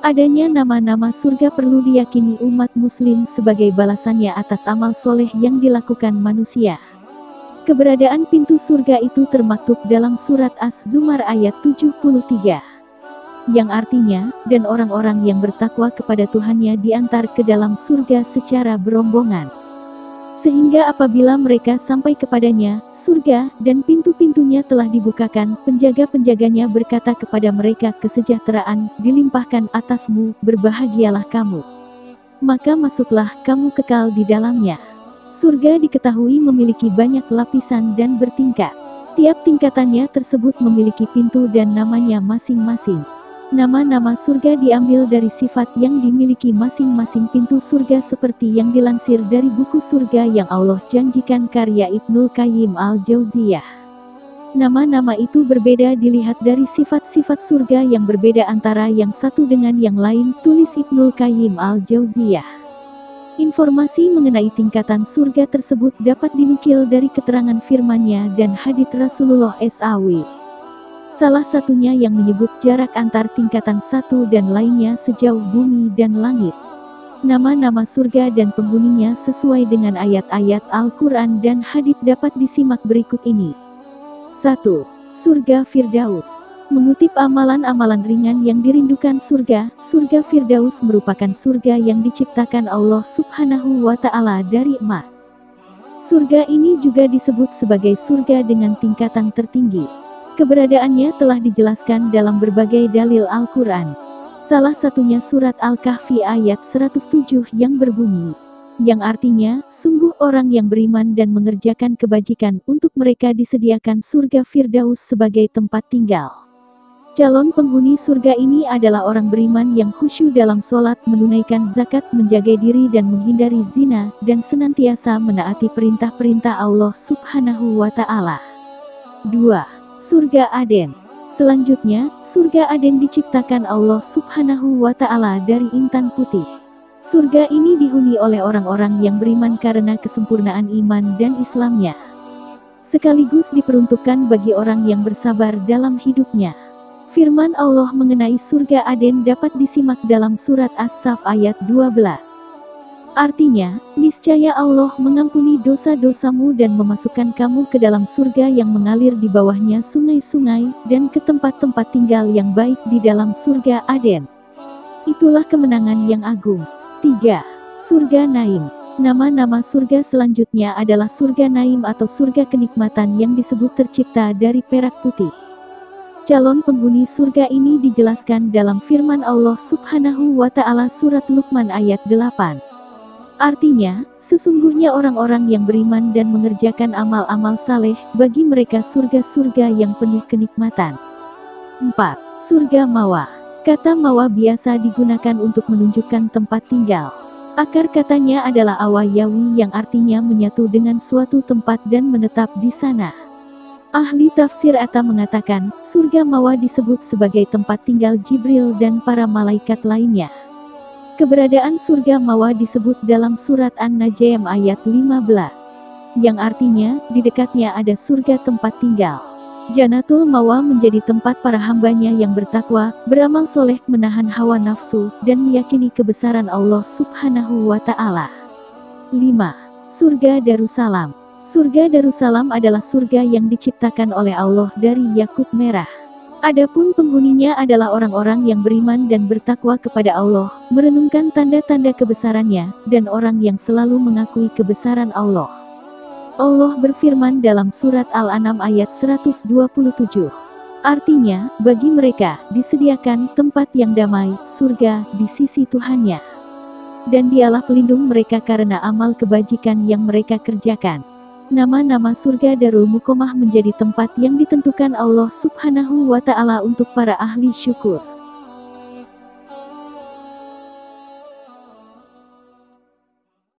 Adanya nama-nama surga perlu diyakini umat muslim sebagai balasannya atas amal soleh yang dilakukan manusia. Keberadaan pintu surga itu termaktub dalam surat Az-Zumar ayat 73. Yang artinya, dan orang-orang yang bertakwa kepada Tuhannya diantar ke dalam surga secara berombongan. Sehingga apabila mereka sampai kepadanya, surga, dan pintu-pintunya telah dibukakan, penjaga-penjaganya berkata kepada mereka, kesejahteraan dilimpahkan atasmu, berbahagialah kamu. Maka masuklah kamu kekal di dalamnya. Surga diketahui memiliki banyak lapisan dan bertingkat. Tiap tingkatannya tersebut memiliki pintu dan namanya masing-masing. Nama-nama surga diambil dari sifat yang dimiliki masing-masing pintu surga seperti yang dilansir dari buku surga yang Allah janjikan karya Ibnul Qayyim al-Jauziyah. Nama-nama itu berbeda dilihat dari sifat-sifat surga yang berbeda antara yang satu dengan yang lain, tulis Ibnul Qayyim al-Jauziyah. Informasi mengenai tingkatan surga tersebut dapat dinukil dari keterangan firman-Nya dan hadits Rasulullah SAW. Salah satunya yang menyebut jarak antar tingkatan satu dan lainnya sejauh bumi dan langit. Nama-nama surga dan penghuninya sesuai dengan ayat-ayat Al-Quran dan hadits dapat disimak berikut ini. 1. Surga Firdaus. Mengutip amalan-amalan ringan yang dirindukan surga Firdaus merupakan surga yang diciptakan Allah Subhanahu wa Ta'ala dari emas. Surga ini juga disebut sebagai surga dengan tingkatan tertinggi. Keberadaannya telah dijelaskan dalam berbagai dalil Al-Quran. Salah satunya surat Al-Kahfi ayat 107 yang berbunyi, yang artinya, sungguh orang yang beriman dan mengerjakan kebajikan untuk mereka disediakan surga Firdaus sebagai tempat tinggal. Calon penghuni surga ini adalah orang beriman yang khusyuk dalam sholat, menunaikan zakat, menjaga diri dan menghindari zina, dan senantiasa menaati perintah-perintah Allah Subhanahu wa Ta'ala. 2. Surga Aden. Selanjutnya, surga Aden diciptakan Allah Subhanahu wa Ta'ala dari intan putih. Surga ini dihuni oleh orang-orang yang beriman karena kesempurnaan iman dan Islamnya. Sekaligus diperuntukkan bagi orang yang bersabar dalam hidupnya. Firman Allah mengenai surga Aden dapat disimak dalam surat As-Saff ayat 12. Artinya, niscaya Allah mengampuni dosa-dosamu dan memasukkan kamu ke dalam surga yang mengalir di bawahnya sungai-sungai, dan ke tempat-tempat tinggal yang baik di dalam surga Aden. Itulah kemenangan yang agung. 3. Surga Naim. Nama-nama surga selanjutnya adalah surga Naim atau surga kenikmatan yang disebut tercipta dari perak putih. Calon penghuni surga ini dijelaskan dalam firman Allah Subhanahu wa Ta'ala surat Luqman ayat 8. Artinya, sesungguhnya orang-orang yang beriman dan mengerjakan amal-amal saleh, bagi mereka surga-surga yang penuh kenikmatan. 4. Surga Mawa. Kata Mawa biasa digunakan untuk menunjukkan tempat tinggal. Akar katanya adalah awayawi yang artinya menyatu dengan suatu tempat dan menetap di sana. Ahli tafsir Atta mengatakan, surga Mawa disebut sebagai tempat tinggal Jibril dan para malaikat lainnya. Keberadaan surga Mawa disebut dalam surat An-Najm ayat 15, yang artinya, di dekatnya ada surga tempat tinggal. Jannatul Mawa menjadi tempat para hambanya yang bertakwa, beramal soleh, menahan hawa nafsu, dan meyakini kebesaran Allah Subhanahu wa Ta'ala. 5. Surga Darussalam. Surga Darussalam adalah surga yang diciptakan oleh Allah dari yakut merah. Adapun penghuninya adalah orang-orang yang beriman dan bertakwa kepada Allah, merenungkan tanda-tanda kebesarannya, dan orang yang selalu mengakui kebesaran Allah. Allah berfirman dalam surat Al-An'am ayat 127. Artinya, bagi mereka, disediakan tempat yang damai, surga, di sisi Tuhannya. Dan dialah pelindung mereka karena amal kebajikan yang mereka kerjakan. Nama-nama surga Darul Muqamah menjadi tempat yang ditentukan Allah Subhanahu wa Ta'ala untuk para ahli syukur.